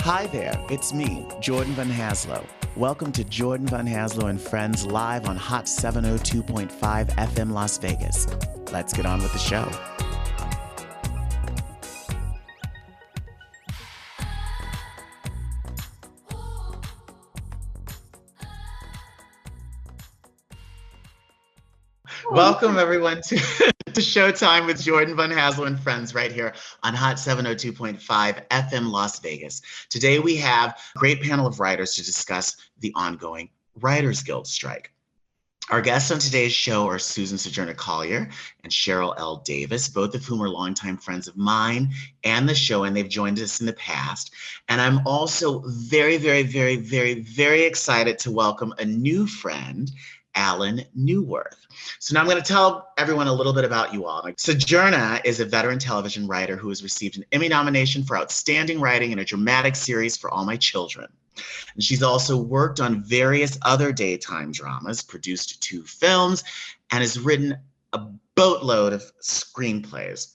Hi there, it's me, Jordan Van Haslo. Welcome to Jordan Van Haslo and Friends live on Hot 702.5 FM Las Vegas. Let's get on with the show. Welcome, everyone, to Showtime with Jordan Van Haslo and Friends right here on Hot 702.5 FM Las Vegas. Today, we have a great panel of writers to discuss the ongoing Writers Guild strike. Our guests on today's show are Susan-Sojourna Collier and Cheryl L. Davis, both of whom are longtime friends of mine and the show, and they've joined us in the past. And I'm also very, very, very, very, very excited to welcome a new friend, Allan Neuwirth. So now I'm going to tell everyone a little bit about you all. Sojourna is a veteran television writer who has received an Emmy nomination for outstanding writing in a dramatic series For All My Children. And she's also worked on various other daytime dramas, produced 2 films, and has written a boatload of screenplays.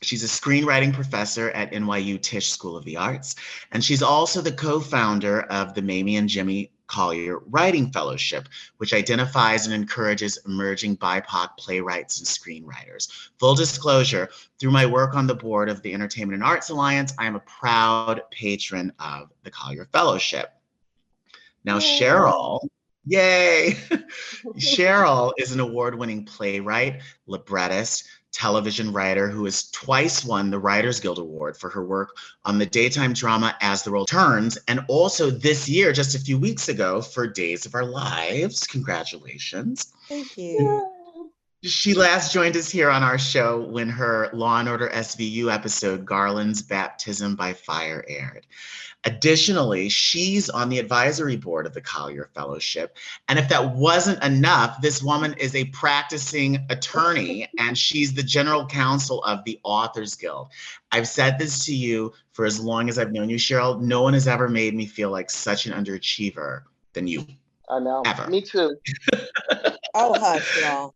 She's a screenwriting professor at NYU Tisch School of the Arts, and she's also the co-founder of the Mamie and Jimmie Collier Writing Fellowship, which identifies and encourages emerging BIPOC playwrights and screenwriters. Full disclosure, through my work on the board of the Entertainment and Arts Alliance, I am a proud patron of the Collier Fellowship. Now, Cheryl, yay! Cheryl is an award-winning playwright, librettist, television writer who has twice won the Writers Guild Award for her work on the daytime drama As the World Turns, and also this year, just a few weeks ago, for Days of Our Lives. Congratulations. Thank you. She last joined us here on our show when her Law & Order SVU episode, Garland's Baptism by Fire, aired. Additionally, she's on the advisory board of the Collier Fellowship. And if that wasn't enough, this woman is a practicing attorney, and she's the general counsel of the Authors Guild. I've said this to you for as long as I've known you, Cheryl. No one has ever made me feel like such an underachiever than you. I know. Ever. Me too. Oh, hush, y'all.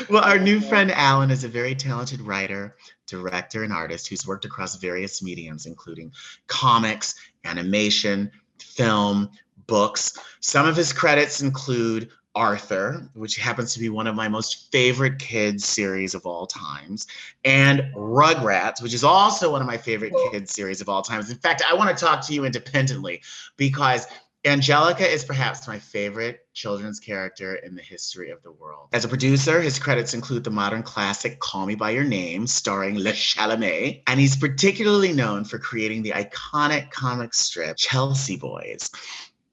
Well, our new friend Allan is a very talented writer, director, and artist who's worked across various mediums, including comics, animation, film, books. Some of his credits include Arthur, which happens to be one of my most favorite kids series of all times, and Rugrats, which is also one of my favorite kids series of all times. In fact, I want to talk to you independently because Angelica is perhaps my favorite children's character in the history of the world. As a producer, his credits include the modern classic Call Me By Your Name, starring Le Chalamet, and he's particularly known for creating the iconic comic strip Chelsea Boys.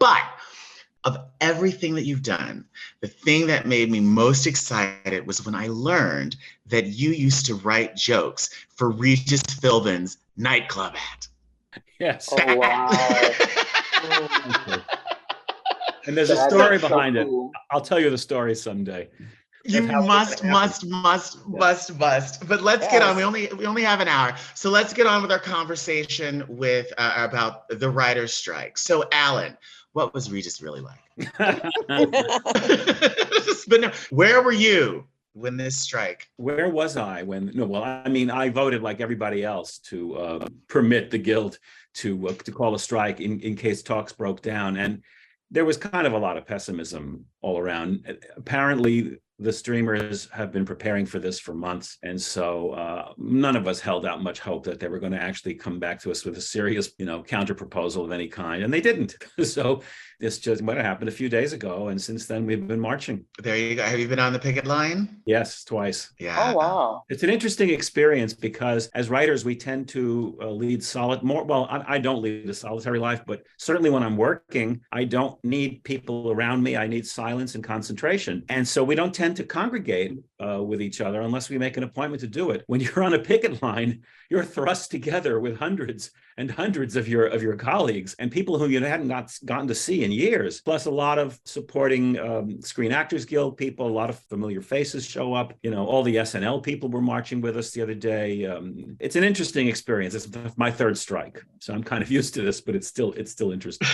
But of everything that you've done, the thing that made me most excited was when I learned that you used to write jokes for Regis Philbin's nightclub act. Yes. Oh, wow. And there's a story behind it. I'll tell you the story someday. You must. But let's get on. We only have an hour, so let's get on with our conversation with about the writers' strike. So, Allan, what was Regis really like? But no, where were you when this strike? Where was I when? No, well, I mean, I voted like everybody else to permit the guild to call a strike in case talks broke down, and there was kind of a lot of pessimism all around. Apparently, the streamers have been preparing for this for months, and so none of us held out much hope that they were going to actually come back to us with a serious, counter proposal of any kind, and they didn't. So this just what happened a few days ago, and since then we've been marching. There you go. Have you been on the picket line? Yes, twice. Yeah. Oh, wow. It's an interesting experience because as writers, we tend to lead I don't lead a solitary life, but certainly when I'm working, I don't need people around me. I need silence and concentration. And so we don't tend to congregate with each other unless we make an appointment to do it. When you're on a picket line, you're thrust together with hundreds and hundreds of your colleagues and people who you hadn't gotten to see in years, plus a lot of supporting Screen Actors Guild people, a lot of familiar faces show up. All the SNL people were marching with us the other day. It's an interesting experience. It's my third strike, so I'm kind of used to this, but it's still interesting.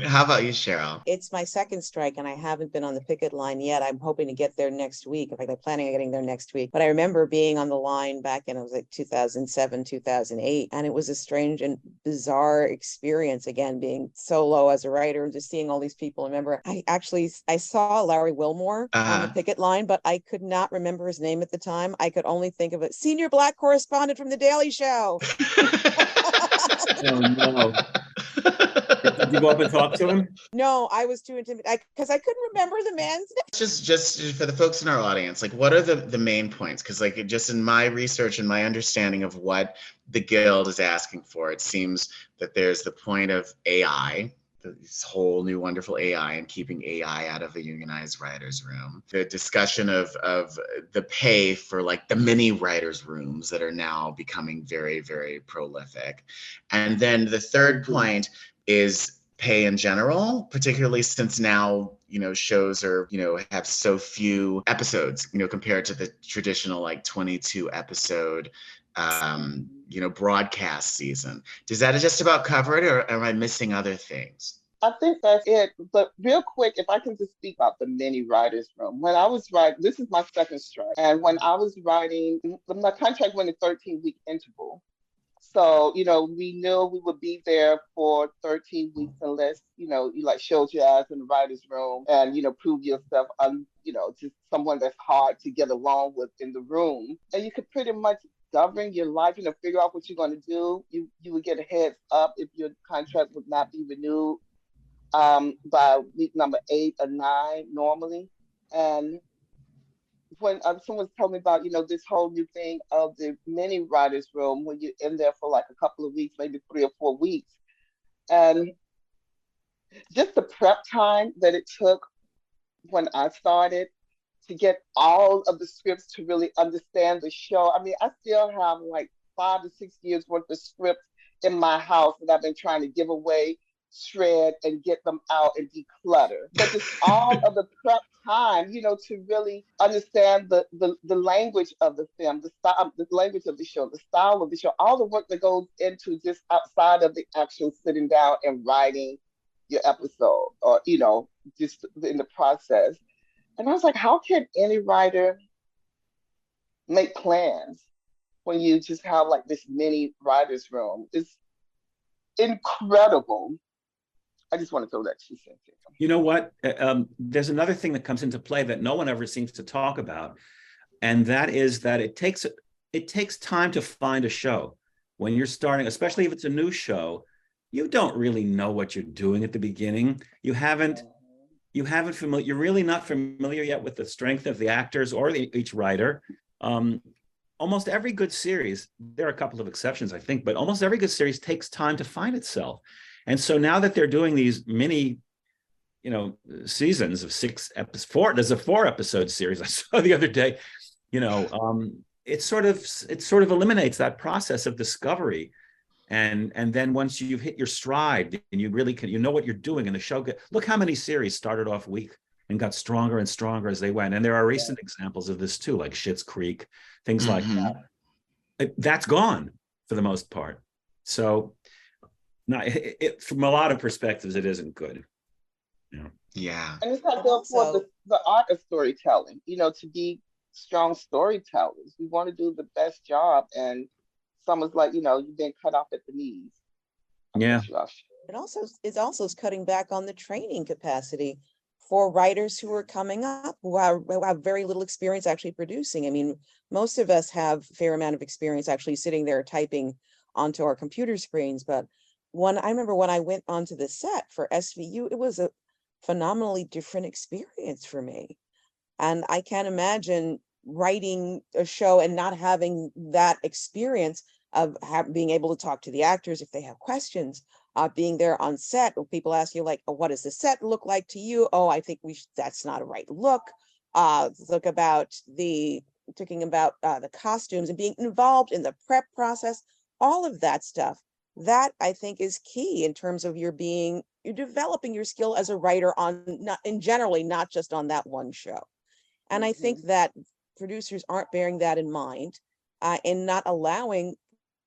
How about you, Cheryl? It's my second strike, and I haven't been on the picket line yet. I'm hoping to get there next week. In fact, I'm planning on getting there next week. But I remember being on the line back in, it was like 2007, 2008. And it was a strange and bizarre experience, again, being solo as a writer and just seeing all these people. Remember, I saw Larry Wilmore on the picket line, but I could not remember his name at the time. I could only think of it. Senior Black correspondent from The Daily Show. Oh, no. Did you go up and talk to him? No, I was too intimidated because I couldn't remember the man's name. Just for the folks in our audience, like, what are the main points? Because, like, just in my research and my understanding of what the Guild is asking for, it seems that there's the point of AI, this whole new wonderful AI, and keeping AI out of the unionized writers' room. The discussion of the pay for, like, the mini writers' rooms that are now becoming very, very prolific. And then the third point is pay in general, particularly since now, shows are, have so few episodes, compared to the traditional, like, 22 episode broadcast season. Does that just about cover it, or am I missing other things? I think that's it. But real quick, if I can just speak about the mini writers room. When I was writing, this is my second strike. And when I was writing, my contract went a 13-week interval. So, we knew we would be there for 13 weeks unless, you like showed your ass in the writer's room and, prove yourself, just someone that's hard to get along with in the room. And you could pretty much govern your life, figure out what you're going to do. You would get a heads up if your contract would not be renewed by week number 8 or 9 normally. And when someone told me about, this whole new thing of the mini writers room, when you're in there for like a couple of weeks, maybe 3 or 4 weeks, and just the prep time that it took when I started to get all of the scripts to really understand the show. I mean, I still have like 5 to 6 years worth of scripts in my house that I've been trying to give away, shred, and get them out and declutter. But just all of the prep time, to really understand the language of the film, the language of the show, the style of the show, all the work that goes into just outside of the actual sitting down and writing your episode, or, just in the process. And I was like, how can any writer make plans when you just have like this mini writer's room? It's incredible. I just want to throw that 2 cents in. You know what? There's another thing that comes into play that no one ever seems to talk about, and that is that it takes time to find a show. When you're starting, especially if it's a new show, you don't really know what you're doing at the beginning. You're really not familiar yet with the strength of the actors or each writer. Almost every good series, there are a couple of exceptions, I think, but almost every good series takes time to find itself. And so now that they're doing these mini, seasons of 6 episodes, there's a 4-episode series I saw the other day, it sort of eliminates that process of discovery. And then once you've hit your stride and you really can, what you're doing, and the show, look how many series started off weak and got stronger and stronger as they went. And there are recent examples of this too, like Schitt's Creek, things like that. That's gone for the most part. So from a lot of perspectives, it isn't good. Yeah. And it's not good for the art of storytelling, to be strong storytellers. We want to do the best job, and someone's like, you've been cut off at the knees. Yeah. It also is cutting back on the training capacity for writers who are coming up, who have very little experience actually producing. I mean, most of us have a fair amount of experience actually sitting there typing onto our computer screens. But I remember when I went onto the set for SVU, it was a phenomenally different experience for me. And I can't imagine writing a show and not having that experience of being able to talk to the actors if they have questions, being there on set. People ask you like, oh, what does the set look like to you? Oh, I think that's not a right look. Talking about the costumes and being involved in the prep process, all of that stuff. That I think is key in terms of you're developing your skill as a writer generally, not just on that one show. And I think that producers aren't bearing that in mind and not allowing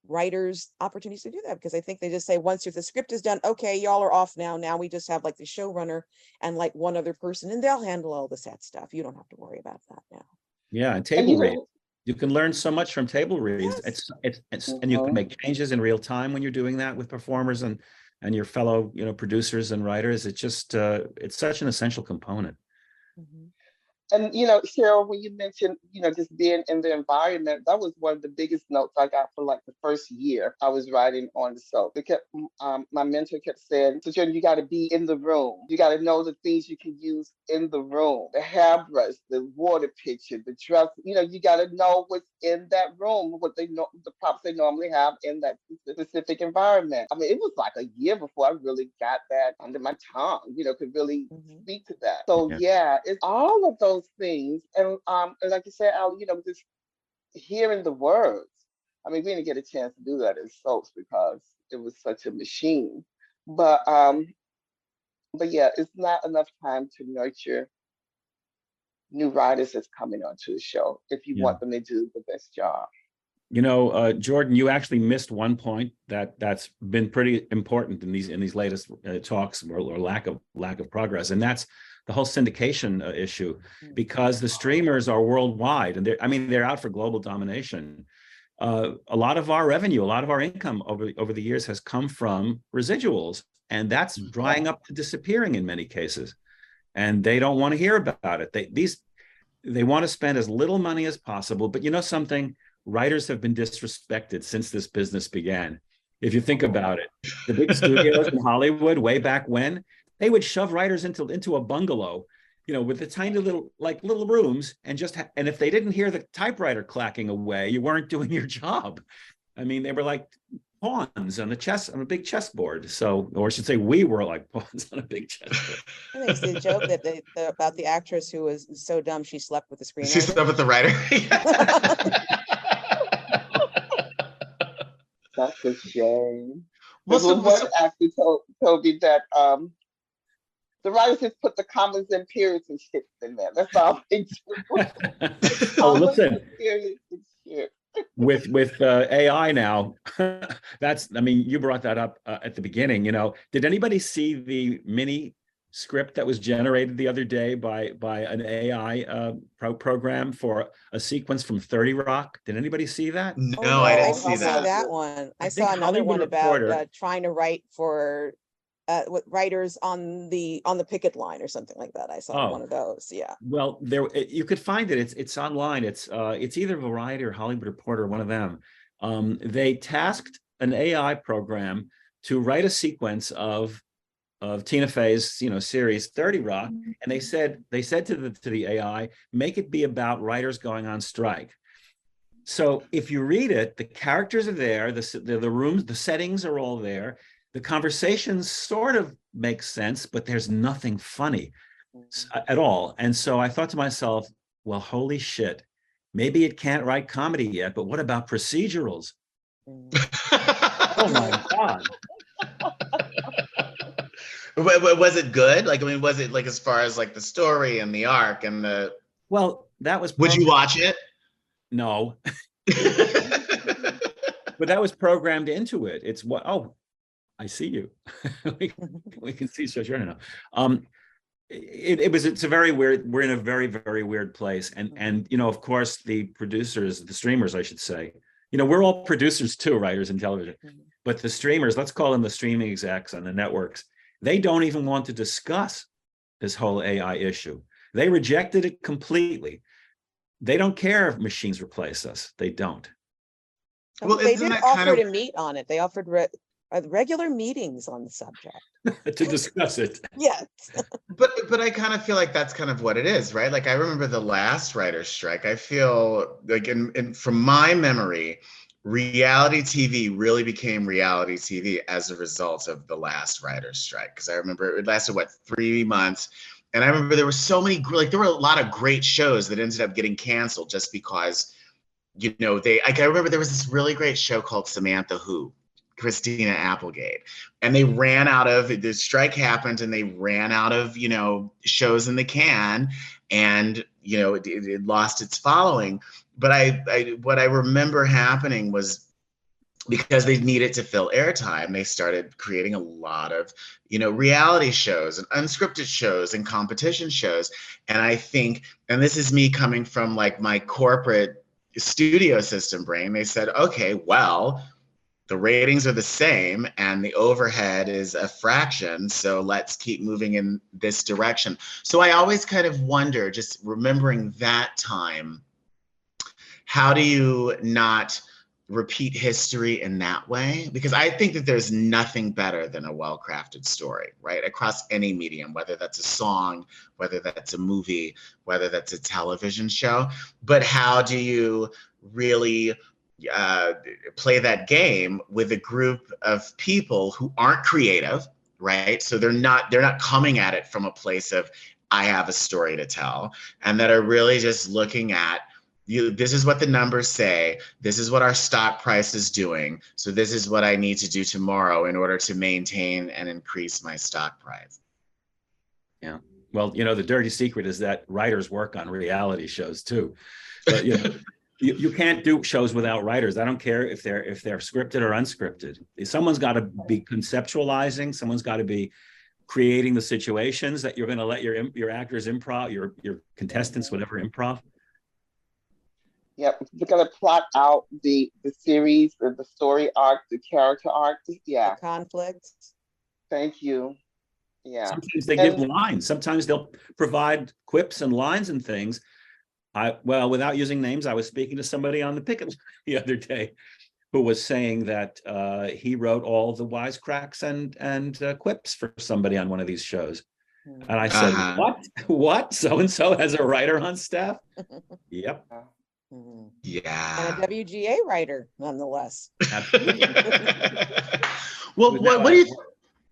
writers opportunities to do that, because I think they just say, once if the script is done, okay, y'all are off now. Now we just have like the showrunner and like one other person, and they'll handle all the set stuff. You don't have to worry about that now. Yeah, and table read. You can learn so much from table reads. Yes. It's and you can make changes in real time when you're doing that with performers and your fellow, producers and writers. It's just it's such an essential component. Mm-hmm. And, Cheryl, when you mentioned, just being in the environment, that was one of the biggest notes I got for like the first year I was writing on the show. Because my mentor kept saying, Sojourna, you got to be in the room. You got to know the things you can use in the room. The hairbrush, the water pitcher, the dress, you got to know what's in that room, what they know, the props they normally have in that specific environment. I mean, it was like a year before I really got that under my tongue, could really speak to that. So yeah, it's all of those things, and like you said, Al, just hearing the words. I mean, we didn't get a chance to do that as soaps because it was such a machine. But yeah, it's not enough time to nurture new writers that's coming onto the show if you want them to do the best job. Jordan, you actually missed one point that's been pretty important in these latest talks or lack of progress, and that's the whole syndication issue, because the streamers are worldwide and they're out for global domination. A lot of our revenue, a lot of our income over the years has come from residuals, and that's drying up to disappearing in many cases. And they don't want to hear about it. They want to spend as little money as possible. But you know something? Writers have been disrespected since this business began. If you think about it, the big studios in Hollywood way back when, they would shove writers into a bungalow, with the tiny little rooms, and and if they didn't hear the typewriter clacking away, you weren't doing your job. I mean, they were like pawns on a big chessboard. So, or I should say, we were like pawns on a big chessboard. I think it's the joke that about the actress who was so dumb she slept with the screenwriter. She slept with the writer. That's a shame. One actor told me that the writers just put the commas and periods and shit in there. That's all they do. Oh, listen. With AI now, you brought that up at the beginning. Did anybody see the mini script that was generated the other day by an AI program for a sequence from 30 Rock? Did anybody see that? No, I didn't see that. That one. I saw another one about trying to write for writers on the picket line or something like that. I saw one of those. Yeah. Well, you could find it. It's online. It's either Variety or Hollywood Reporter, one of them. They tasked an AI program to write a sequence of Tina Fey's series 30 Rock, and they said to the AI, make it be about writers going on strike. So if you read it, the characters are there, the rooms, the settings are all there. The conversations sort of make sense, but there's nothing funny at all. And so I thought to myself, well, holy shit, maybe it can't write comedy yet, but what about procedurals? Oh my God. Was it good? Was it as far as the story and the arc and the... Well, that was... Would you watch it? No. But that was programmed into it. It's what... Oh, I see you. we can see Sojourna now. It's a very weird, we're in a very, very weird place. And of course, the producers, the streamers, I should say, we're all producers too, writers in television. But the streamers, let's call them the streaming execs on the networks, they don't even want to discuss this whole AI issue. They rejected it completely. They don't care if machines replace us. They don't. Well, they did offer to meet on it. They offered regular meetings on the subject to discuss it. Yes. but I kind of feel like that's kind of what it is, right? I remember the last writer's strike. I feel like from my memory, reality TV really became reality TV as a result of the last writer's strike. Because I remember it lasted 3 months, and I remember there were so many there were a lot of great shows that ended up getting canceled just because I remember there was this really great show called Samantha Who, Christina Applegate, and they ran out of the strike happened, and they ran out of shows in the can, and it lost its following. But what I remember happening was because they needed to fill airtime, they started creating a lot of, reality shows and unscripted shows and competition shows. And I think, and this is me coming from like my corporate studio system brain, they said, okay, well, the ratings are the same and the overhead is a fraction, so let's keep moving in this direction. So I always kind of wonder, just remembering that time, how do you not repeat history in that way? Because I think that there's nothing better than a well-crafted story, right? Across any medium, whether that's a song, whether that's a movie, whether that's a television show. But how do you really play that game with a group of people who aren't creative, right? So they're not coming at it from a place of, I have a story to tell, and that are really just looking at, this is what the numbers say. This is what our stock price is doing. So this is what I need to do tomorrow in order to maintain and increase my stock price. Yeah. Well, the dirty secret is that writers work on reality shows too. But you can't do shows without writers. I don't care if they're scripted or unscripted. Someone's got to be conceptualizing. Someone's got to be creating the situations that you're going to let your actors improv, your contestants, whatever, improv. Yep, we're gonna plot out the series, the story arc, the character arc. Yeah, The conflicts. thank you. Yeah. Sometimes they give lines. Sometimes they'll provide quips and lines and things. Without using names, I was speaking to somebody on the picket the other day who was saying that he wrote all the wisecracks and quips for somebody on one of these shows. And I said, What? So-and-so has a writer on staff? Yep. Yeah. And a WGA writer, nonetheless. Absolutely. Well, what do you?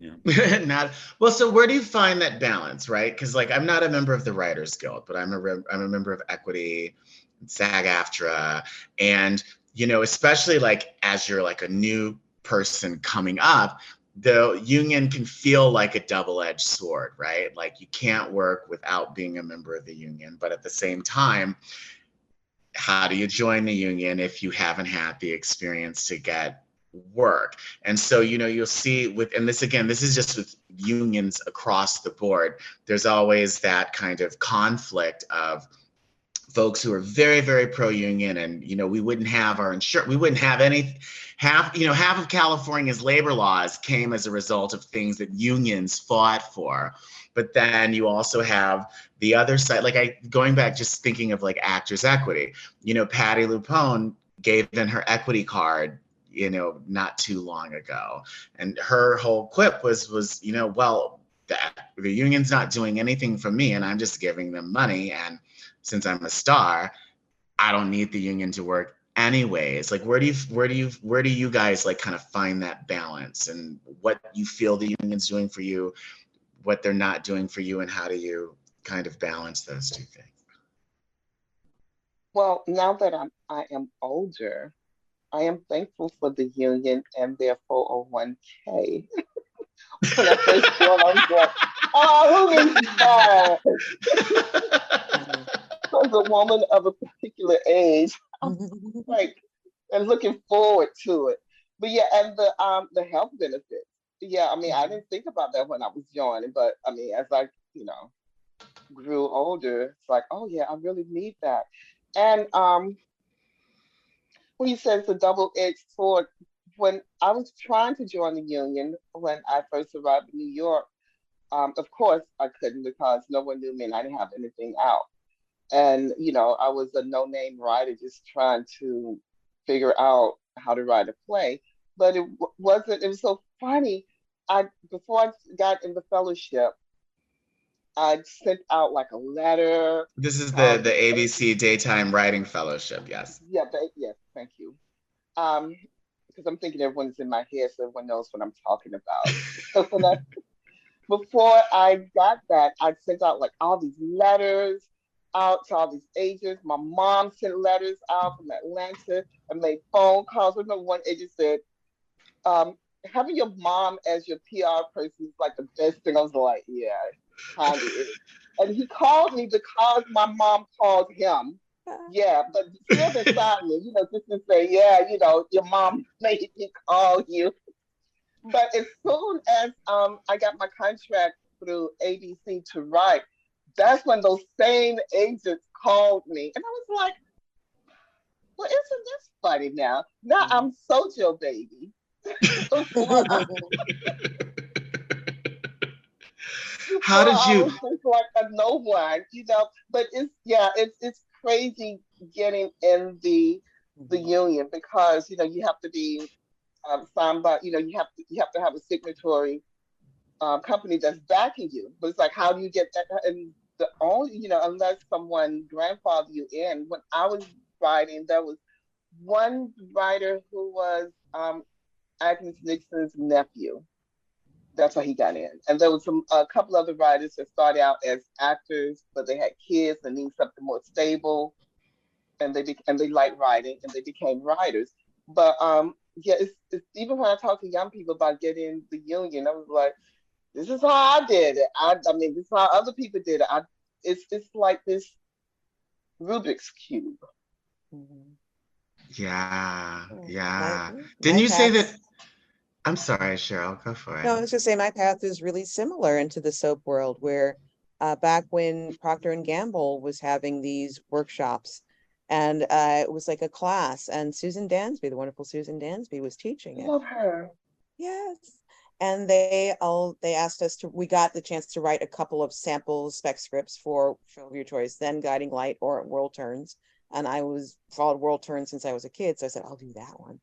Yeah. So where do you find that balance, right? Because like I'm not a member of the Writers Guild, but I'm a member of Equity, SAG-AFTRA, and especially like as you're like a new person coming up, the union can feel like a double-edged sword, right? Like you can't work without being a member of the union, but at the same time, how do you join the union if you haven't had the experience to get work? And so, you'll see this is just with unions across the board, there's always that kind of conflict of folks who are very, very pro-union, and, we wouldn't have our insurance, we wouldn't have half of California's labor laws came as a result of things that unions fought for. But then you also have the other side, like going back, just thinking of like Actors Equity, Patti LuPone gave in her equity card, not too long ago. And her whole quip was, well, the union's not doing anything for me and I'm just giving them money. And since I'm a star, I don't need the union to work anyways. Like, where do you guys like kind of find that balance, and what you feel the union's doing for you, what they're not doing for you, and how do you kind of balance those two things? Well, now that I am older, I am thankful for the union and their 401k. When I first joined, I was like, oh, who needs that? As a woman of a particular age, like, and looking forward to it. But yeah, and the health benefits. Yeah, I mean, I didn't think about that when I was joining, but I mean, as I, grew older, it's like, oh yeah, I really need that. And when you said it's a double-edged sword, when I was trying to join the union when I first arrived in New York, of course I couldn't because no one knew me and I didn't have anything out. And, I was a no-name writer just trying to figure out how to write a play. But it was so funny. Before I got in the fellowship, I sent out like a letter. This is the ABC Daytime Writing Fellowship, yes. Yeah, yes, thank you. Because I'm thinking everyone's in my head, so everyone knows what I'm talking about. So before I got that, I sent out like all these letters out to all these agents. My mom sent letters out from Atlanta. I made phone calls. I remember one agent said, having your mom as your PR person is like the best thing. I was like, yeah, kind of is. And he called me because my mom called him. Yeah, but still beside me, just to say, yeah, your mom made me call you. But as soon as I got my contract through ABC to write, that's when those same agents called me. And I was like, well, isn't this funny now? Now I'm Sojo baby. How Before did I you? was just like a no one, but it's crazy getting in the union because you have to be signed by you have to have a signatory company that's backing you. But it's like, how do you get that? And the only, unless someone grandfather you in. When I was writing, there was one writer who was Agnes Nixon's nephew. That's how he got in. And there was a couple other writers that started out as actors, but they had kids and needed something more stable, and they liked writing, and they became writers. But yeah, it's even when I talk to young people about getting the union, I was like, this is how I did it. I mean, this is how other people did it. It's like this Rubik's cube. Yeah, yeah. My Didn't you say that? path, I'm sorry, Cheryl, go for no, I it. was just saying my path is really similar into the soap world where back when Procter and Gamble was having these workshops and it was like a class and Susan Dansby, the wonderful Susan Dansby was teaching it. Love her. Yes. And they asked us we got the chance to write a couple of sample spec scripts for Film of Your Choice, then Guiding Light or World Turns. And I was followed World Turns since I was a kid. So I said, I'll do that one.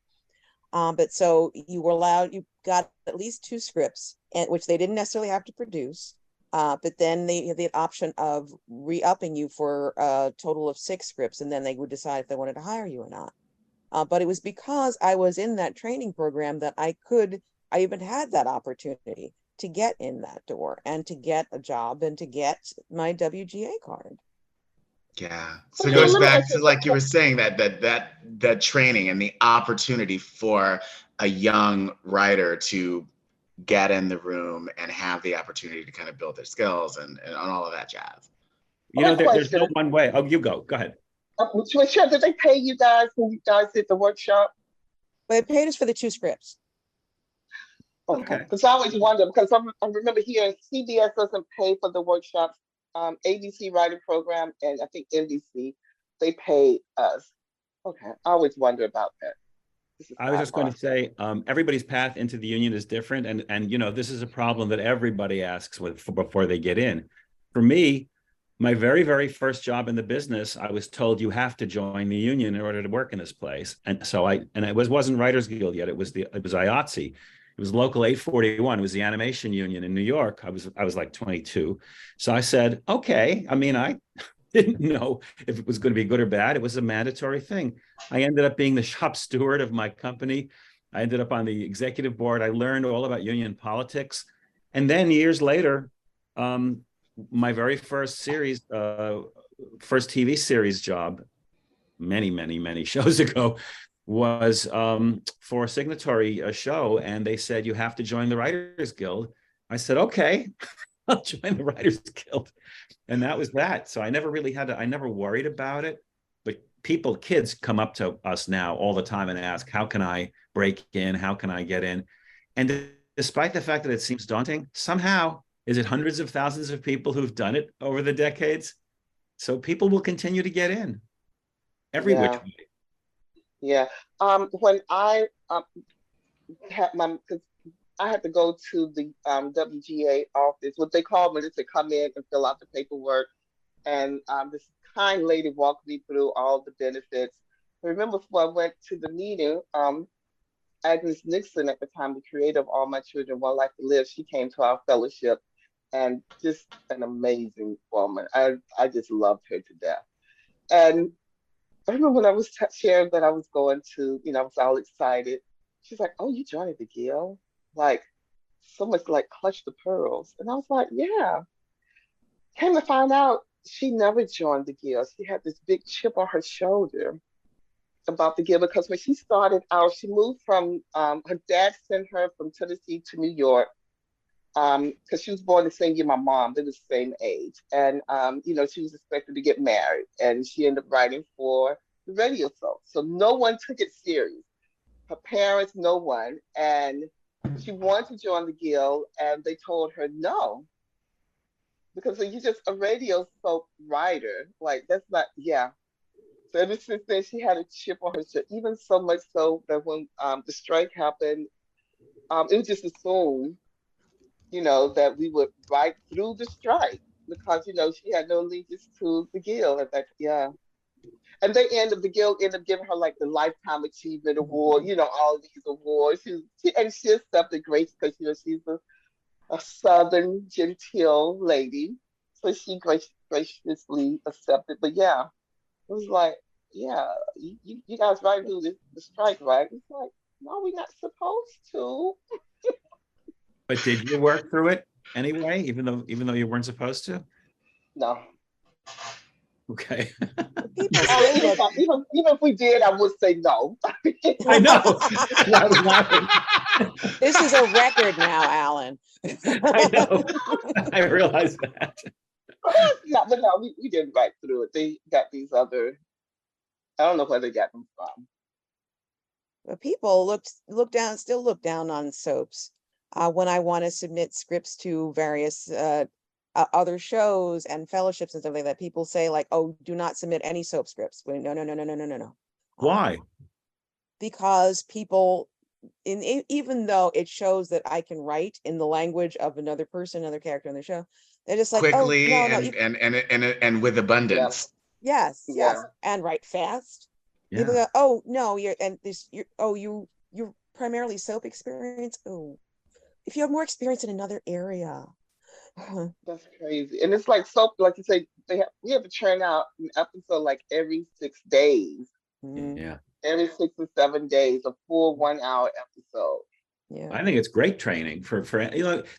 But so you got at least 2 scripts, which they didn't necessarily have to produce. But then they had the option of re-upping you for a total of 6 scripts. And then they would decide if they wanted to hire you or not. But it was because I was in that training program that I even had that opportunity to get in that door and to get a job and to get my WGA card. Yeah. So So it let goes me back ask to you. like you were saying that training and the opportunity for a young writer to get in the room and have the opportunity to kind of build their skills and all of that jazz. Quick There's no question. one way. Oh, you go. Go ahead. Michelle, did they pay you guys when you guys did the workshop? But they paid us for the 2 scripts. Okay, Okay. because I always wonder, because I remember hearing CBS doesn't pay for the workshops, ABC writing program, and I think NBC, they pay us. Okay, I always wonder about that. This is I was just going sidebar. to say, everybody's path into the union is different, and this is a problem that everybody asks before they get in. For me, my very, very first job in the business, I was told you have to join the union in order to work in this place, and so it wasn't Writers Guild yet. It was IATSE. It was Local 841. It was the animation union in New York. I was like 22, so I said, okay. I mean, I didn't know if it was going to be good or bad. It was a mandatory thing. I ended up being the shop steward of my company. I ended up on the executive board. I learned all about union politics. And then years later, my very first first TV series job, many, many, many shows ago, was for a signatory show. And they said, you have to join the Writers Guild. I said, okay, I'll join the Writers Guild. And that was that. So I never really I never worried about it. But kids come up to us now all the time and ask, how can I break in? How can I get in? And despite the fact that it seems daunting, somehow, is it hundreds of thousands of people who've done it over the decades? So people will continue to get in every which Yeah, way. yeah. When I had because I had to go to the WGA office. What they called me, they said, come in and fill out the paperwork. And this kind lady walked me through all the benefits. I remember before I went to the meeting, Agnes Nixon, at the time, the creator of All My Children, One Life to Live, she came to our fellowship, and just an amazing woman. I just loved her to death. And I remember when I was sharing that I was going to, I was all excited. She's like, oh, you joined the Guild? Like, so much like Clutch the Pearls. And I was like, yeah. Came to find out, she never joined the Guild. She had this big chip on her shoulder about the Guild because when she started out, she moved from, her dad sent her from Tennessee to New York. because she was born the same year my mom. They were the same age, and she was expected to get married, and she ended up writing for the radio show. So no one took it serious. Her parents, no one, and she wanted to join the guild, and they told her no because you're just a radio soap writer. Like that's not, yeah. So ever since then, she had a chip on her shoulder. Even so much so that when the strike happened, it was just assumed, that we would write through the strike because she had no allegiance to the guild. And that, yeah. And the guild ended up giving her like the Lifetime Achievement Award, all these awards. She accepted grace because she's a Southern genteel lady, so she graciously accepted. But yeah, it was like, yeah, you guys right through the strike, right? It's like, no, we're not supposed to. But did you work through it anyway, even though you weren't supposed to? No. Okay. Even if we did, I would say no. I know. This is a record now, Allan. I know. I realize that. But no, we didn't write through it. They got these other. I don't know where they got them from. But people still look down on soaps. When I want to submit scripts to various other shows and fellowships and stuff like that, people say like, "Oh, do not submit any soap scripts." No. Why? Because people, even though it shows that I can write in the language of another person, another character on the show, they're just like, quickly, "Oh, no, and with abundance." Yeah. Yes, and write fast. Yeah. People go, "Oh no, you're primarily soap experience. Oh, if you have more experience in another area." That's crazy. And it's like soap, like you say, we have to churn out an episode like every 6 days. Yeah. Every 6 or 7 days, a full 1-hour episode. Yeah. I think it's great training for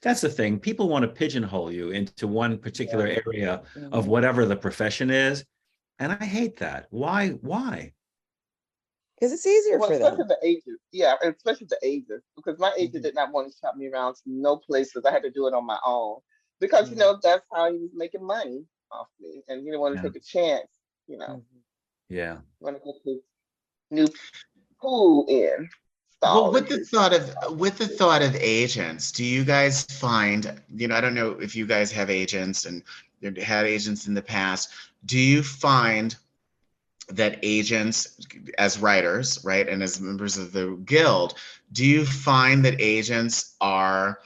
that's the thing. People want to pigeonhole you into one particular area of whatever the profession is. And I hate that. Why? Because it's easier for them. Especially the agents. Yeah, and especially the agents. Because my agent did not want to shop me around to no places. I had to do it on my own. Because, that's how he was making money off me. And he didn't want to take a chance, Yeah. Want to get his new pool in. Well, with the thought of agents, do you guys find, I don't know if you guys have agents and had agents in the past, do you find that agents as writers, right, and as members of the guild, do you find that agents are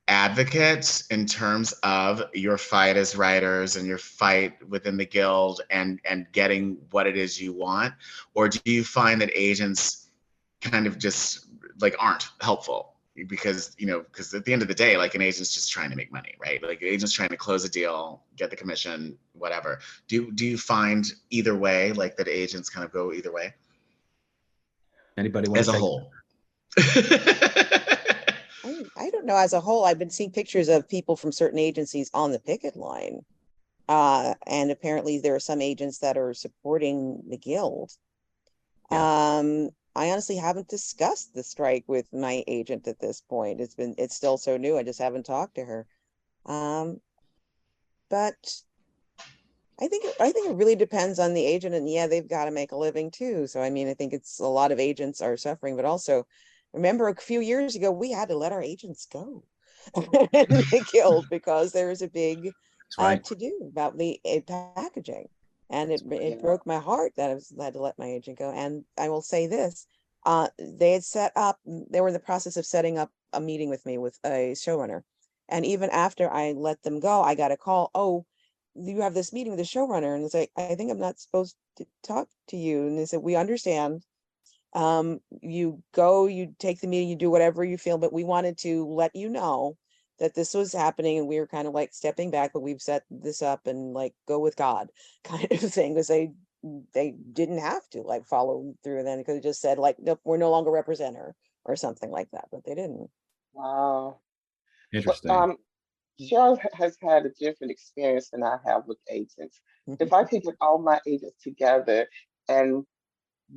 advocates in terms of your fight as writers and your fight within the guild and getting what it is you want? Or do you find that agents kind of just like aren't helpful because at the end of the day, like an agent's just trying to make money, right? Like an agent's trying to close a deal, get the commission, whatever. Do you find either way, like that agents kind of go either way? Anybody want as to a take whole? I don't know. As a whole, I've been seeing pictures of people from certain agencies on the picket line. And apparently there are some agents that are supporting the guild. Yeah. I honestly haven't discussed the strike with my agent at this point. It's still so new. I just haven't talked to her. But I think it really depends on the agent, and yeah, they've got to make a living too. So I mean, I think it's a lot of agents are suffering, but also remember a few years ago we had to let our agents go in the guild because there was a big to do about the packaging. And it broke my heart that I had to let my agent go. And I will say this, they were in the process of setting up a meeting with me with a showrunner. And even after I let them go, I got a call, "Oh, you have this meeting with the showrunner." And it's like, "I think I'm not supposed to talk to you." And they said, "We understand. You go, you take the meeting, you do whatever you feel, but we wanted to let you know that this was happening and we were kind of like stepping back, but we've set this up and like go with God," kind of thing, because they didn't have to like follow through then, because it just said like, "Nope, we're no longer represent her," or something like that, but they didn't. Wow. Interesting. Cheryl has had a different experience than I have with agents. If I could get all my agents together and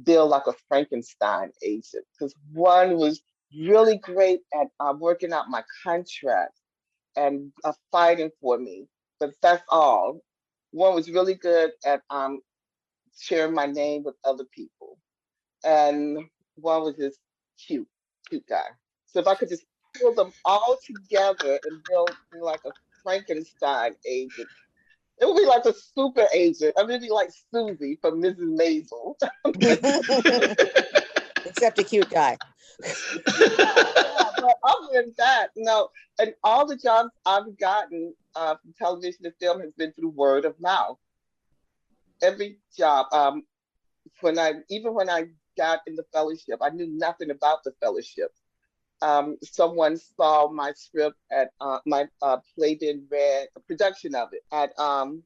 build like a Frankenstein agent, because one was really great at working out my contracts. and fighting for me. But that's all. One was really good at sharing my name with other people, and one was just cute, cute guy. So if I could just pull them all together and build like a Frankenstein agent, it would be like a super agent. I mean, it'd be like Susie from Mrs. Maisel. Except a cute guy. Yeah, but other than that, no. And all the jobs I've gotten from television and film has been through word of mouth. Every job, when I got in the fellowship, I knew nothing about the fellowship. Someone saw my script at my play being read, a production of it at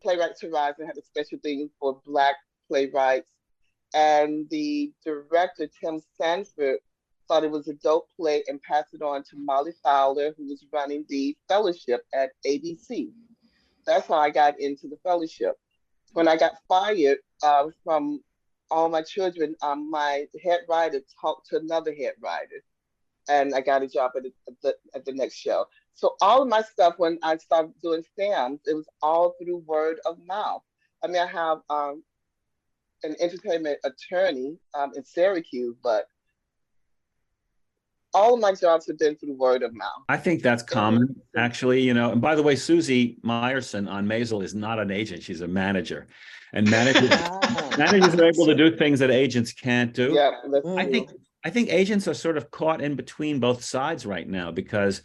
Playwrights Horizon had a special thing for Black playwrights, and the director Tim Sanford thought it was a dope play and passed it on to Molly Fowler, who was running the fellowship at ABC. That's how I got into the fellowship. When I got fired from all my children, my head writer talked to another head writer, and I got a job at the next show. So all of my stuff, when I started doing SAMs, it was all through word of mouth. I mean, I have an entertainment attorney in Syracuse, but all of my jobs have been through word of mouth. I think that's common, actually, you know. And by the way, Susie Meyerson on Maisel is not an agent. She's a manager. And managers are able to do things that agents can't do. Yeah, I think agents are sort of caught in between both sides right now, because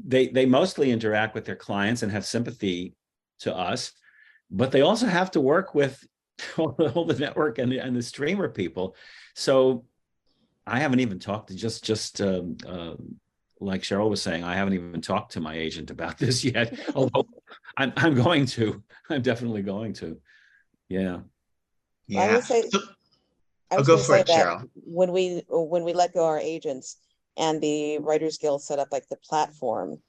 they mostly interact with their clients and have sympathy to us, but they also have to work with all the network and the streamer people. So I haven't even talked to just like Cheryl was saying, I haven't even talked to my agent about this yet. Although I'm going to. I'm definitely going to. Yeah. Yeah. I would say, go for it, Cheryl. When we let go our agents and the Writers Guild set up like the platform,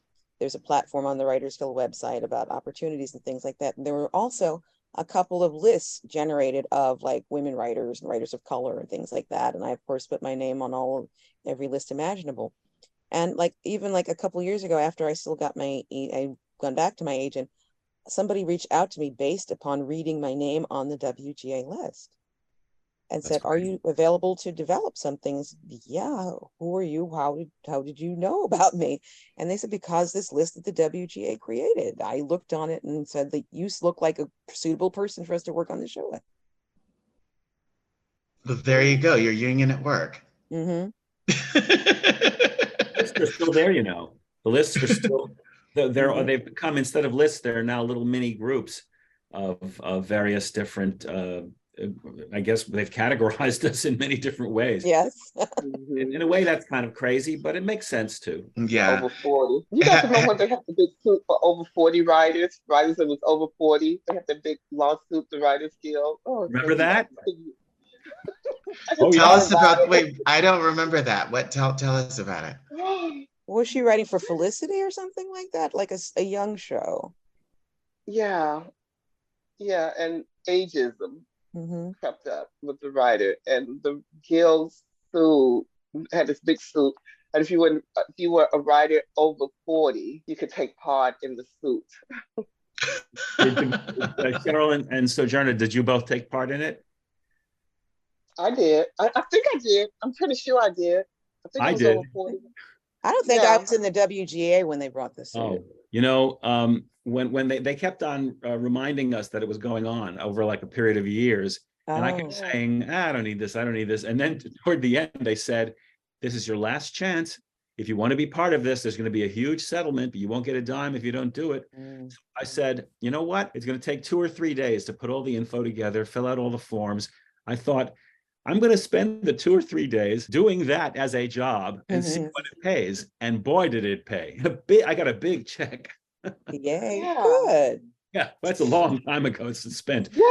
there's a platform on the Writers Guild website about opportunities and things like that. And there were also a couple of lists generated of like women writers and writers of color and things like that. And I, of course, put my name on every list imaginable. And like, even like a couple years ago, after I still got I gone back to my agent, somebody reached out to me based upon reading my name on the WGA list and said, "Are you available to develop some things?" Yeah. Who are you? How did you know about me? And they said, because this list that the WGA created. I looked on it and said that you look like a suitable person for us to work on the show with. Well, there you go. Your union at work. Mm-hmm. Lists are still there, you know. The lists are still they've become, instead of lists, they're now little mini groups of various different I guess they've categorized us in many different ways. Yes. In a way, that's kind of crazy, but it makes sense too. Yeah. Over 40. You guys remember when they had the big suit for over 40 writers that was over 40? They had the big lawsuit, the Writers Guild. Oh, remember that? Tell us about. Wait, I don't remember that. What? Tell us about it. Was she writing for Felicity or something like that? Like a young show? Yeah, and ageism crept up with the writer, and the guild sued, had this big suit, and if you were a writer over 40, you could take part in the suit. Cheryl and Sojourna, did you both take part in it? I did. I think I did. I'm pretty sure I did. I think I was did. over 40. I don't think I was in the WGA when they brought this in. Oh, you know, when they kept on reminding us that it was going on over like a period of years, and I kept saying, I don't need this, and then toward the end they said, this is your last chance. If you want to be part of this, there's going to be a huge settlement, but you won't get a dime if you don't do it. So I said, you know what? It's going to take 2 or 3 days to put all the info together, fill out all the forms. I thought, I'm going to spend the 2 or 3 days doing that as a job and see what it pays. And boy, did it pay. I got a big check. Yay, good. Yeah, that's a long time ago. It's spent. Yeah,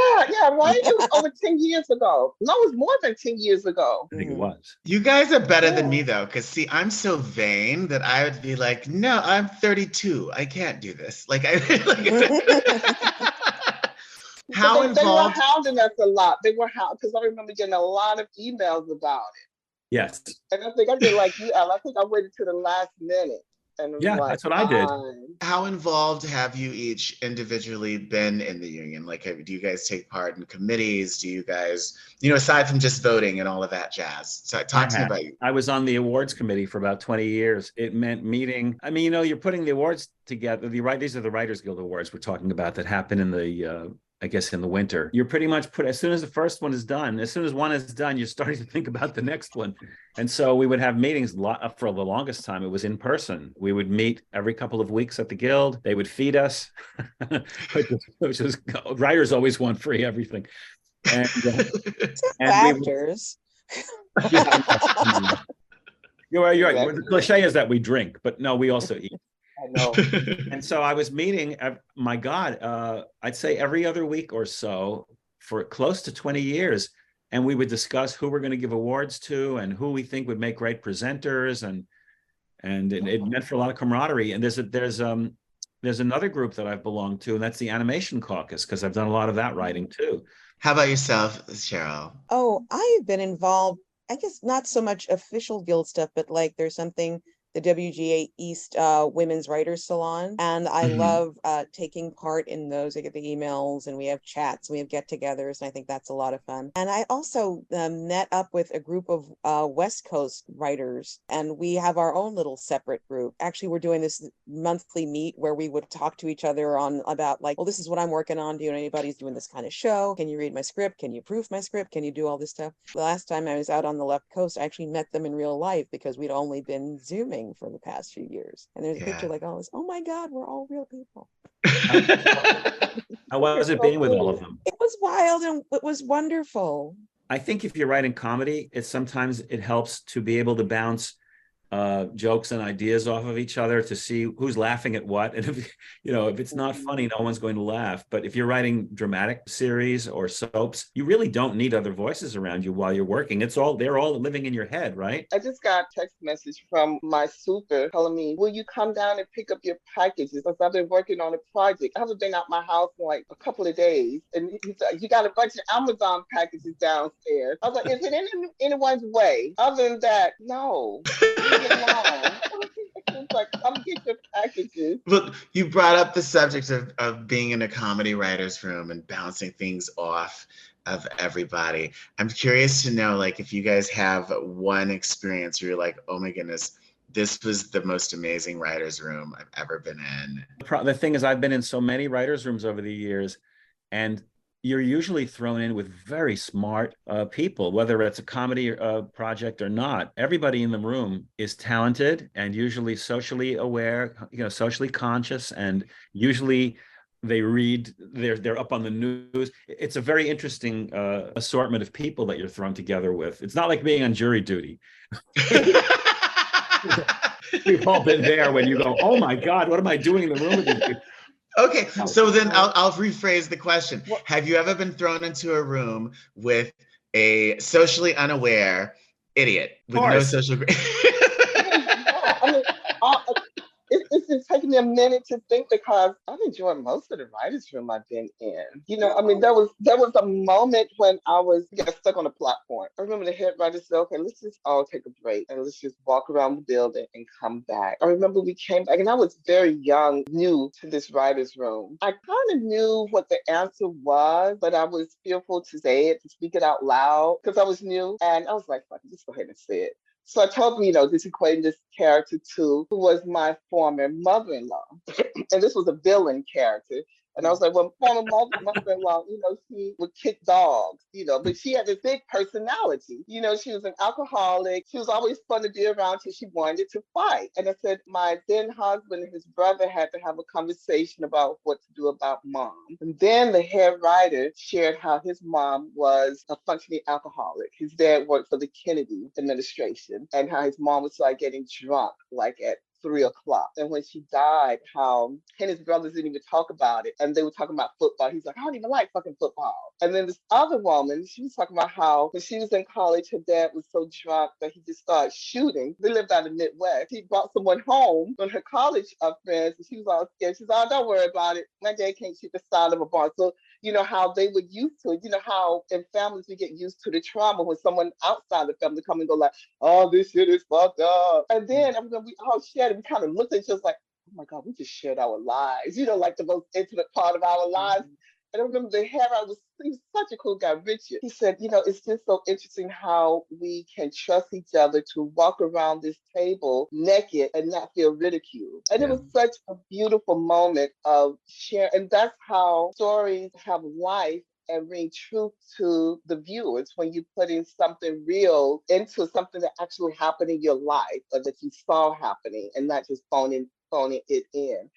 right? It was over 10 years ago. No, it was more than 10 years ago. I think it was. You guys are better than me, though, because, see, I'm so vain that I would be like, no, I'm 32. I can't do this. Like, How involved? They were hounding us a lot. They were because I remember getting a lot of emails about it. Yes. And I think I did like you, Al. I think I waited to the last minute. And I'm Yeah, like, that's what I did. How involved have you each individually been in the union? Like, do you guys take part in committees? Do you guys, aside from just voting and all of that jazz? So talk to me about you. I was on the awards committee for about 20 years. It meant meeting. I mean, you're putting the awards together. These are the Writers Guild Awards we're talking about that happen in the I guess in the winter. You're pretty much as soon as the first one is done, as soon as one is done, you're starting to think about the next one. And so we would have meetings for the longest time. It was in person. We would meet every couple of weeks at the Guild. They would feed us, which was writers always want free everything. And actors. You're right. The cliche is that we drink, but no, we also eat. I know. And so I was meeting, my God, I'd say every other week or so for close to 20 years. And we would discuss who we're going to give awards to and who we think would make great presenters. And it meant for a lot of camaraderie. And there's another group that I've belonged to, and that's the Animation Caucus, because I've done a lot of that writing too. How about yourself, Cheryl? Oh, I've been involved, I guess not so much official guild stuff, but like there's something, the WGA East Women's Writers Salon. And I love taking part in those. I get the emails and we have chats and we have get-togethers, and I think that's a lot of fun. And I also met up with a group of West Coast writers, and we have our own little separate group. Actually, we're doing this monthly meet where we would talk to each other about like, well, this is what I'm working on. Do you know anybody's doing this kind of show? Can you read my script? Can you proof my script? Can you do all this stuff? The last time I was out on the left coast, I actually met them in real life because we'd only been Zooming for the past few years. And there's a picture like, oh my God, we're all real people. How was it being with all of them? It was wild and it was wonderful. I think if you're writing comedy, sometimes it helps to be able to bounce jokes and ideas off of each other to see who's laughing at what. And if it's not funny, no one's going to laugh. But if you're writing dramatic series or soaps, you really don't need other voices around you while you're working. They're all living in your head, right? I just got a text message from my super telling me, will you come down and pick up your packages? Because I've been working on a project. I haven't been out my house in like a couple of days. And he said, you got a bunch of Amazon packages downstairs. I was like, is it in anyone's way? Other than that, no. It's like, come get your packages. Look, you brought up the subject of being in a comedy writer's room and bouncing things off of everybody. I'm curious to know, like, if you guys have one experience where you're like, oh my goodness, this was the most amazing writer's room I've ever been in. The thing is, I've been in so many writers' rooms over the years, and you're usually thrown in with very smart people, whether it's a comedy project or not. Everybody in the room is talented and usually socially aware, socially conscious, and usually they read, they're up on the news. It's a very interesting assortment of people that you're thrown together with. It's not like being on jury duty. We've all been there when you go, oh my God, what am I doing in the room with these people? Okay, so then I'll rephrase the question. Have you ever been thrown into a room with a socially unaware idiot with no social? It's just taking me a minute to think, because I've enjoyed most of the writers' room I've been in. There was a moment when I got stuck on a plot point. I remember the head writer said, okay, let's just all take a break and let's just walk around the building and come back. I remember we came back, and I was very young, new to this writer's room. I kind of knew what the answer was, but I was fearful to say it, to speak it out loud, because I was new. And I was like, fuck, just go ahead and say it. So I told me, this equating this character to who was my former mother-in-law. And this was a villain character. And I was like, well, former mother-in-law, she would kick dogs, but she had this big personality. She was an alcoholic. She was always fun to be around till she wanted to fight. And I said, my then husband and his brother had to have a conversation about what to do about mom. And then the head writer shared how his mom was a functioning alcoholic. His dad worked for the Kennedy administration, and how his mom was like getting drunk, like at 3 o'clock. And when she died, how he and his brothers didn't even talk about it. And they were talking about football. He's like, I don't even like fucking football. And then this other woman, she was talking about how when she was in college, her dad was so drunk that he just started shooting. They lived out in the Midwest. He brought someone home on her college friends, and she was all scared. She's like, oh, don't worry about it. My dad can't shoot the side of a barn. So you know, how they were used to it. You know, how in families we get used to the trauma when someone outside the family come and go like, oh, this shit is fucked up. And then I mean, we all shared it. We kind of looked at each other like, oh my God, we just shared our lives, you know, like the most intimate part of our lives. And I remember the hair, he was such a cool guy, Richard. He said, you know, it's just so interesting how we can trust each other to walk around this table naked and not feel ridiculed. And it was such a beautiful moment of sharing. And that's how stories have life and ring truth to the viewers when you put in something real into something that actually happened in your life or that you saw happening and not just phoning it in.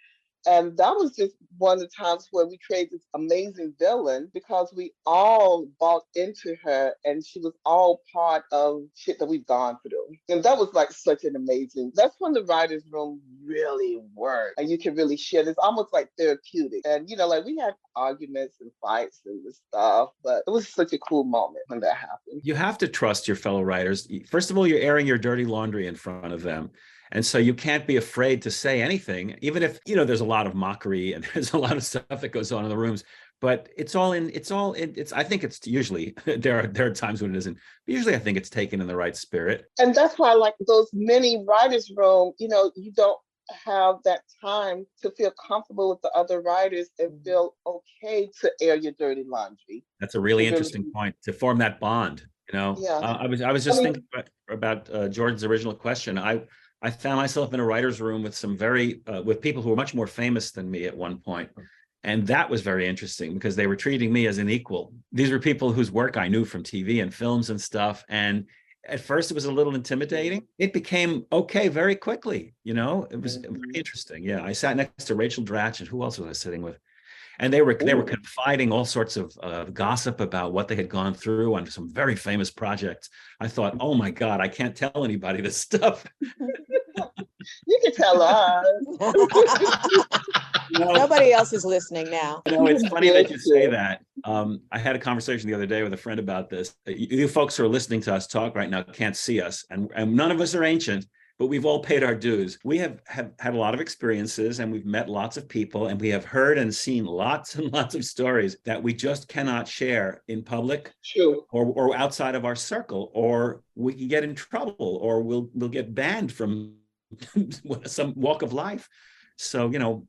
And that was just one of the times where we created this amazing villain because we all bought into her and she was all part of shit that we've gone through. And that was like such an amazing, that's when the writer's room really worked. And you can really share this almost like therapeutic. And, you know, like we had arguments and fights and stuff, but it was such a cool moment when that happened. You have to trust your fellow writers. First of all, you're airing your dirty laundry in front of them. And so you can't be afraid to say anything, even if, you know, there's a lot of mockery and there's a lot of stuff that goes on in the rooms, but I think it's usually, there are times when it isn't, but usually I think it's taken in the right spirit. And that's why like those mini writers' room, you know, you don't have that time to feel comfortable with the other writers and feel okay to air your dirty laundry. That's a really interesting point, to form that bond, you know. Yeah. I was just thinking about Jordan's original question. I found myself in a writer's room with some with people who were much more famous than me at one point. And that was very interesting because they were treating me as an equal. These were people whose work I knew from TV and films and stuff. And at first it was a little intimidating. It became okay very quickly, you know. It was very interesting. Yeah, I sat next to Rachel Dratch, and who else was I sitting with? And they were confiding all sorts of gossip about what they had gone through on some very famous projects. I thought, oh my God, I can't tell anybody this stuff. You can tell us. Nobody else is listening now. You know, it's funny that you say that. I had a conversation the other day with a friend about this. You folks who are listening to us talk right now can't see us, and none of us are ancient, but we've all paid our dues. We have had a lot of experiences, and we've met lots of people, and we have heard and seen lots and lots of stories that we just cannot share in public. True. or outside of our circle, or we can get in trouble, or we'll get banned from some walk of life. So, you know,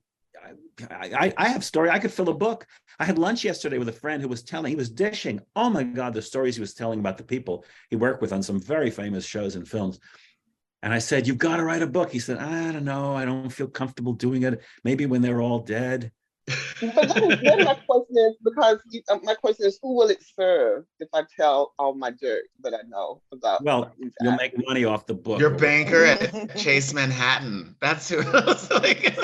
I have story. I could fill a book. I had lunch yesterday with a friend who was dishing, oh my God, the stories he was telling about the people he worked with on some very famous shows and films. And I said, you've got to write a book. He said, I don't know. I don't feel comfortable doing it. Maybe when they're all dead. But then my question is, because my question is, who will it serve if I tell all my dirt that I know about? Well, you'll make money off the book. Your banker at Chase Manhattan. That's who it was like.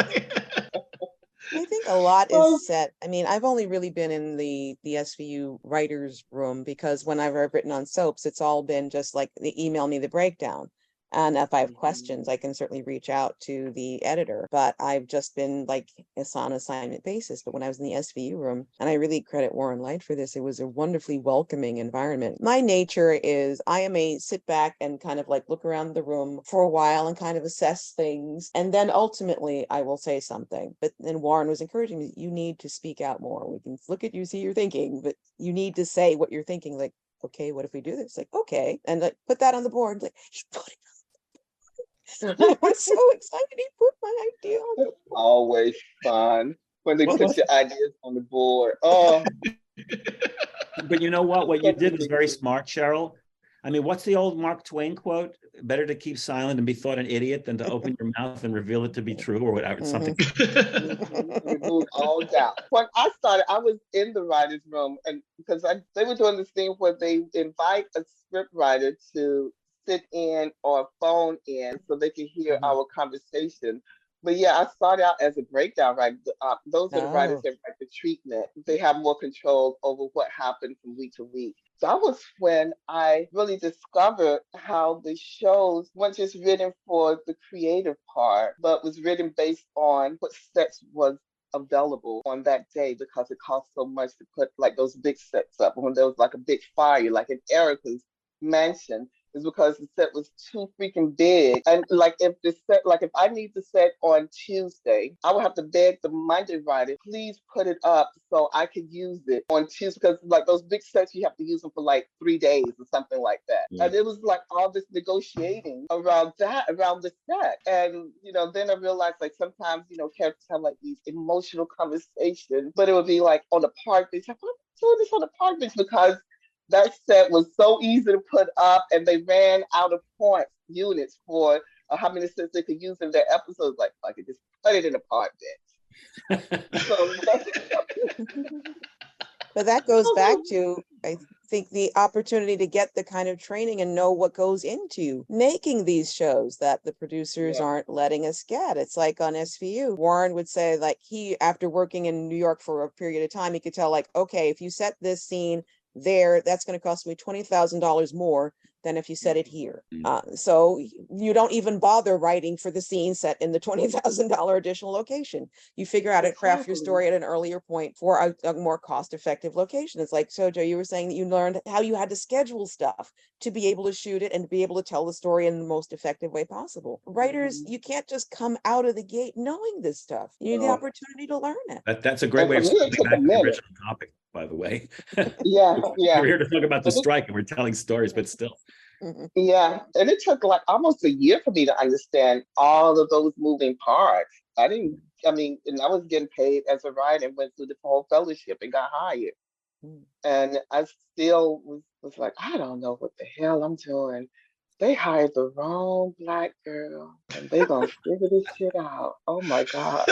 I think a lot is set. I mean, I've only really been in the SVU writers' room because when I've written on soaps, it's all been just like they email me the breakdown. And if I have questions, I can certainly reach out to the editor, but I've just been like it's on assignment basis. But when I was in the SVU room, and I really credit Warren Light for this, it was a wonderfully welcoming environment. My nature is I am a sit back and kind of like look around the room for a while and kind of assess things. And then ultimately I will say something. But then Warren was encouraging me, you need to speak out more. We can look at you, see you're thinking, but you need to say what you're thinking. Like, okay, what if we do this? Like, okay. And like, put that on the board. Like, he put it I was so excited he put my idea on the board. It's always fun when they put your ideas on the board. Oh. But you know what you did was very smart, Cheryl. I mean, what's the old Mark Twain quote? Better to keep silent and be thought an idiot than to open your mouth and reveal it to be true, or whatever. Something. Remove all doubt. When I started, I was in the writer's room, and because they were doing this thing where they invite a script writer to sit in or phone in so they can hear our conversation. But yeah, I started out as a breakdown writer. Those are the writers that write the treatment. They have more control over what happened from week to week. That was when I really discovered how the shows weren't just written for the creative part, but was written based on what sets was available on that day, because it cost so much to put like those big sets up. When there was like a big fire, like in Erica's mansion, is because the set was too freaking big. And like if I need the set on Tuesday, I would have to beg the Monday writer, please put it up so I could use it on Tuesday, because like those big sets, you have to use them for like 3 days or something like that. Yeah. And it was like all this negotiating around the set. And, then I realized like sometimes, characters have like these emotional conversations, but it would be like on the park bench. Like, why am I doing this on the park bench? Because that set was so easy to put up, and they ran out of units for how many sets they could use in their episodes. Like, I could just put it in a park bench. So, but that goes back to, I think, the opportunity to get the kind of training and know what goes into making these shows that the producers aren't letting us get. It's like on SVU, Warren would say, like, after working in New York for a period of time, he could tell, like, okay, if you set this scene there, that's going to cost me $20,000 more than if you set it here. So you don't even bother writing for the scene set in the $20,000 additional location. You figure out and craft your story at an earlier point for a more cost-effective location. It's like, Sojo, you were saying that you learned how you had to schedule stuff to be able to shoot it and to be able to tell the story in the most effective way possible. Writers, you can't just come out of the gate knowing this stuff. You need the opportunity to learn it. That's a great way of circling back to the original topic, by the way. Yeah. We're here to talk about the strike and we're telling stories, but still. Yeah, and it took like almost a year for me to understand all of those moving parts. And I was getting paid as a writer and went through the whole fellowship and got hired. And I still was like, I don't know what the hell I'm doing. They hired the wrong Black girl and they gonna figure this shit out. Oh my God.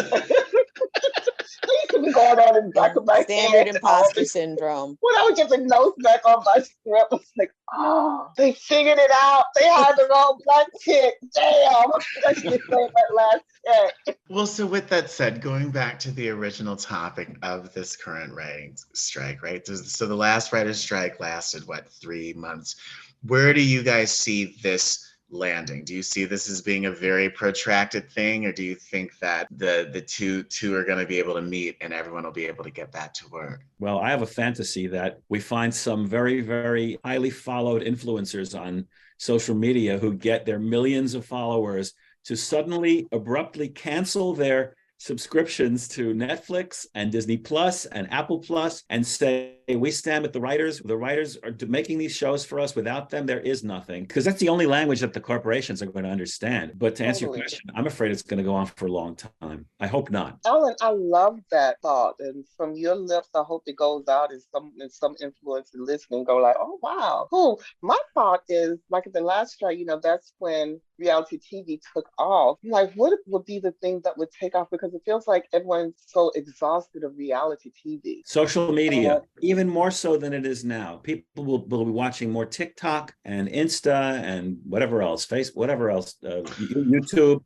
Used to be going on in the back of my Standard head. imposter syndrome. When I would get the notes back on my script, I was like, oh, they figured it out. They had the wrong Black chick. Damn. I should have said that last check. Well, so with that said, going back to the original topic of this current writing strike, right? So the last writer's strike lasted, 3 months? Where do you guys see this landing? Do you see this as being a very protracted thing, or do you think that the two are going to be able to meet and everyone will be able to get back to work? Well, I have a fantasy that we find some very, very highly followed influencers on social media who get their millions of followers to suddenly abruptly cancel their subscriptions to Netflix and Disney Plus and Apple Plus and say, we stand with the writers. The writers are making these shows for us. Without them, there is nothing. Because that's the only language that the corporations are going to understand. But to answer your question, I'm afraid it's going to go on for a long time. I hope not. Allan, I love that thought. And from your lips, I hope it goes out and some influencer listening go like, oh, wow, cool. My thought is, like at the last strike, that's when reality TV took off. Like, what would be the thing that would take off? Because it feels like everyone's so exhausted of reality TV. Social media, even more so than it is now. People will be watching more TikTok and Insta and whatever else, Facebook, whatever else, YouTube.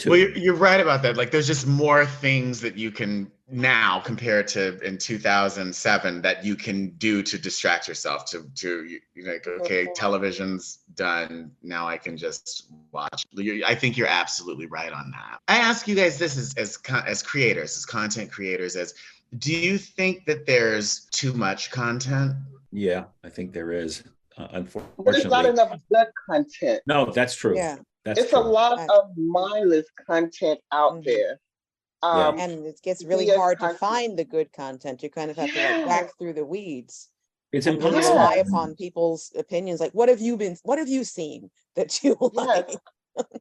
Well, you're right about that. Like, there's just more things that you can now compared to in 2007 that you can do to distract yourself. Okay, television's done. Now I can just watch. I think you're absolutely right on that. I ask you guys this as creators, as content creators, do you think that there's too much content? Yeah, I think there is. Unfortunately, but there's not enough good content. No, that's true. Yeah. It's true. A lot of mindless content out there. And it gets really hard to find the good content. You kind of have to whack through the weeds. It's impossible. Really rely upon people's opinions. Like, what have you seen that you like?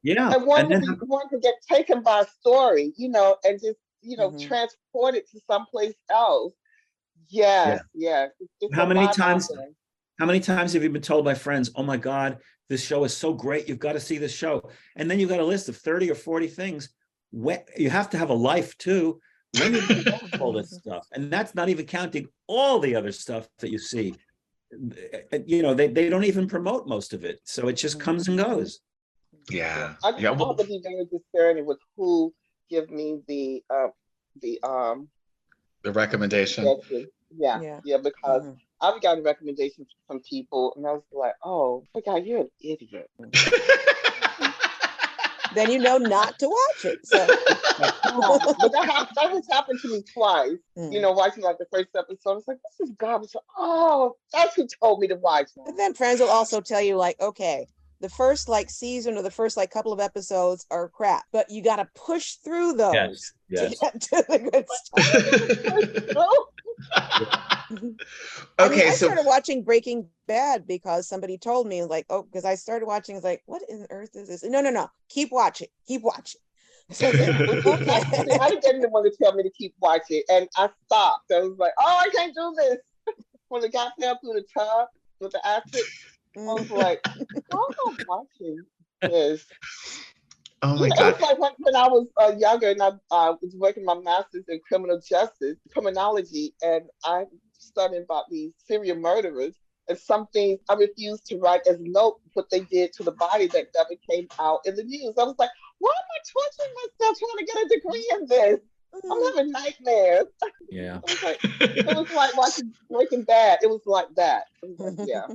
Yeah. And one to get taken by a story, and just, transport it to someplace else. Yes. How many times have you been told by friends, oh my God, this show is so great, you've got to see this show. And then you've got a list of 30 or 40 things. You have to have a life too. When you do all this stuff, and that's not even counting all the other stuff that you see. They don't even promote most of it. So it just comes and goes. Yeah. I have to be very discerning with who give me the recommendation. Yeah, because I've gotten recommendations from people, and I was like, "Oh my God, you're an idiot." then you know not to watch it. So, but that has happened to me twice. Watching like the first episode, it's like, this is garbage. Oh, that's who told me to watch that. But then friends will also tell you, like, okay, the first like season or the first like couple of episodes are crap, but you got to push through those to get to the good stuff. Okay, I started watching Breaking Bad because somebody told me, like, because I started watching, it's like, what in earth is this? No, keep watching. So I said, okay. I didn't get anyone to tell me to keep watching, and I stopped. I was like, oh, I can't do this. When it got down through the top with the acid, I was like, oh, I'm not watching this. Oh my God. It was like when I was younger and I was working my master's in criminal justice, criminology, and I studied about these serial murderers. And some things I refused to write as notes what they did to the body that never came out in the news. I was like, why am I torturing myself trying to get a degree in this? I'm having nightmares. Yeah. It was like watching Breaking Bad. It was like that. Yeah.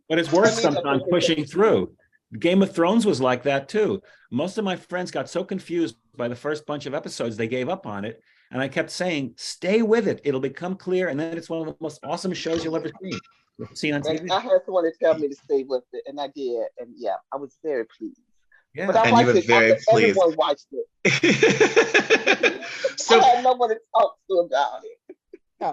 But it's worth sometimes pushing through. Game of Thrones was like that too. Most of my friends got so confused by the first bunch of episodes, they gave up on it. And I kept saying, stay with it. It'll become clear. And then it's one of the most awesome shows you'll ever see on TV. And I had someone to tell me to stay with it, and I did. And yeah, I was very pleased. Yeah. But I and you were very pleased. Everyone watched it. So I had no one to talk to about it.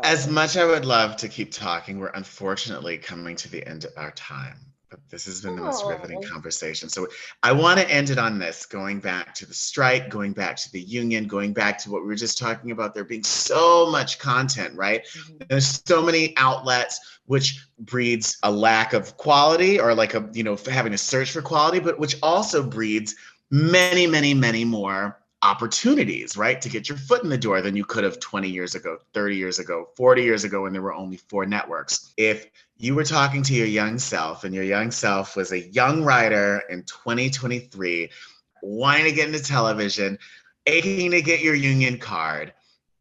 As much I would love to keep talking, we're unfortunately coming to the end of our time. But this has been the most riveting conversation. So I want to end it on this, going back to the strike, going back to the union, going back to what we were just talking about, there being so much content, right? There's so many outlets, which breeds a lack of quality or like having to search for quality, but which also breeds many, many, many more opportunities, right? To get your foot in the door than you could have 20 years ago, 30 years ago, 40 years ago, when there were only 4 networks. If you were talking to your young self and your young self was a young writer in 2023, wanting to get into television, aching to get your union card,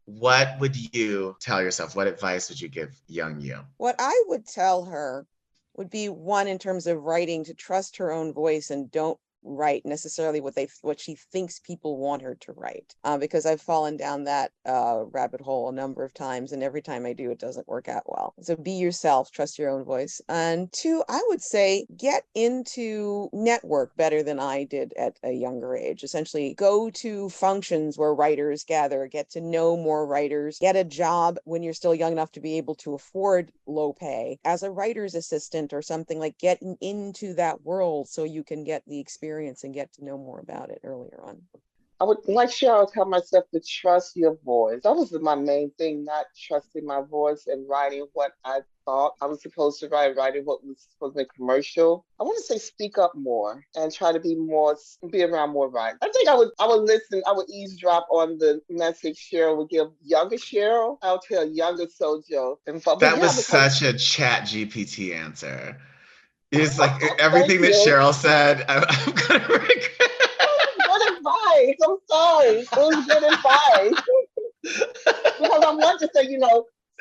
what would you tell yourself? What advice would you give young you? What I would tell her would be, one, in terms of writing, to trust her own voice and don't write necessarily what she thinks people want her to write, because I've fallen down that rabbit hole a number of times, and every time I do, it doesn't work out well. So be yourself, trust your own voice. And 2, I would say get into network better than I did at a younger age. Essentially, go to functions where writers gather, get to know more writers, get a job when you're still young enough to be able to afford low pay as a writer's assistant or something, like getting into that world so you can get the experience and get to know more about it earlier on. I would, like Cheryl, tell myself to trust your voice. That was my main thing, not trusting my voice and writing what I thought I was supposed to write, writing what was supposed to be commercial. I want to say speak up more and try to be around more writers. I think I would listen, I would eavesdrop on the message Cheryl would give younger Cheryl. I'll tell younger Sojo. That was such a Chat GPT answer. It's like everything that Cheryl said, I'm going to regret. Good advice. I'm sorry. It was good advice. Because I wanted to say,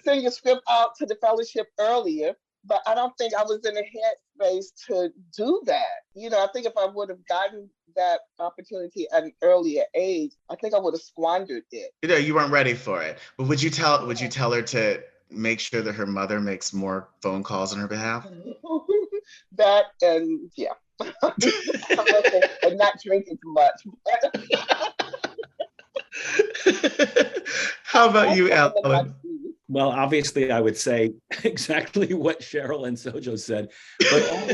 send your script out to the fellowship earlier, but I don't think I was in a headspace to do that. I think if I would have gotten that opportunity at an earlier age, I think I would have squandered it. You weren't ready for it. But would you tell her to make sure that her mother makes more phone calls on her behalf? That and yeah. And not drinking too much. How about you, Allan? Well, obviously, I would say exactly what Cheryl and Sojo said,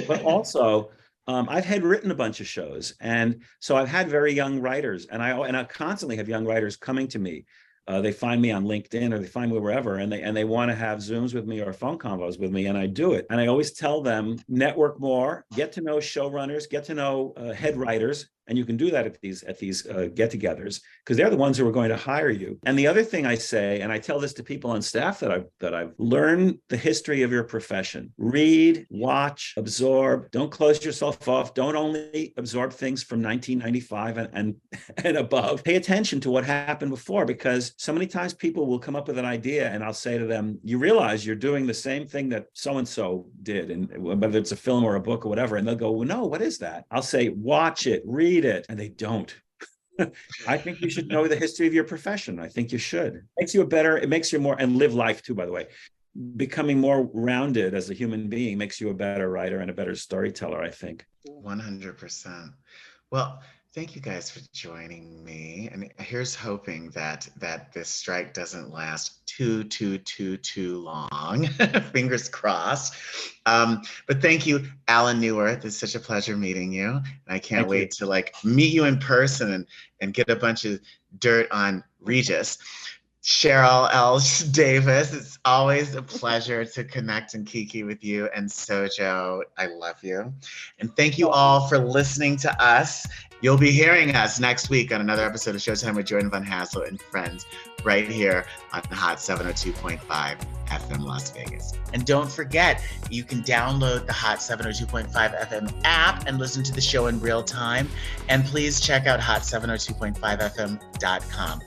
but also I've had written a bunch of shows, and so I've had very young writers, and I constantly have young writers coming to me. They find me on LinkedIn or they find me wherever, and they want to have Zooms with me or phone convos with me, and I do it. And I always tell them, network more, get to know showrunners, get to know head writers, and you can do that at these get-togethers, because they're the ones who are going to hire you. And the other thing I say, and I tell this to people on staff that I've learned the history of your profession. Read, watch, absorb. Don't close yourself off. Don't only absorb things from 1995 and above. Pay attention to what happened before, because so many times people will come up with an idea, and I'll say to them, you realize you're doing the same thing that so-and-so did, and whether it's a film or a book or whatever, and they'll go, well, no, what is that? I'll say, watch it, read it, and they don't. I think you should know the history of your profession. I think you should. It makes you more, and live life too, by the way. Becoming more rounded as a human being makes you a better writer and a better storyteller, I think. 100%. Well, thank you guys for joining me. And here's hoping that this strike doesn't last too long. Fingers crossed. But thank you, Allan Neuwirth. It's such a pleasure meeting you. And I can't wait to meet you in person and get a bunch of dirt on Regis. Cheryl L. Davis, it's always a pleasure to connect and kiki with you. And Sojo, I love you. And thank you all for listening to us. You'll be hearing us next week on another episode of Showtime with Jordan Von Hassel and friends right here on Hot 702.5 FM Las Vegas. And don't forget, you can download the Hot 702.5 FM app and listen to the show in real time. And please check out hot702.5fm.com.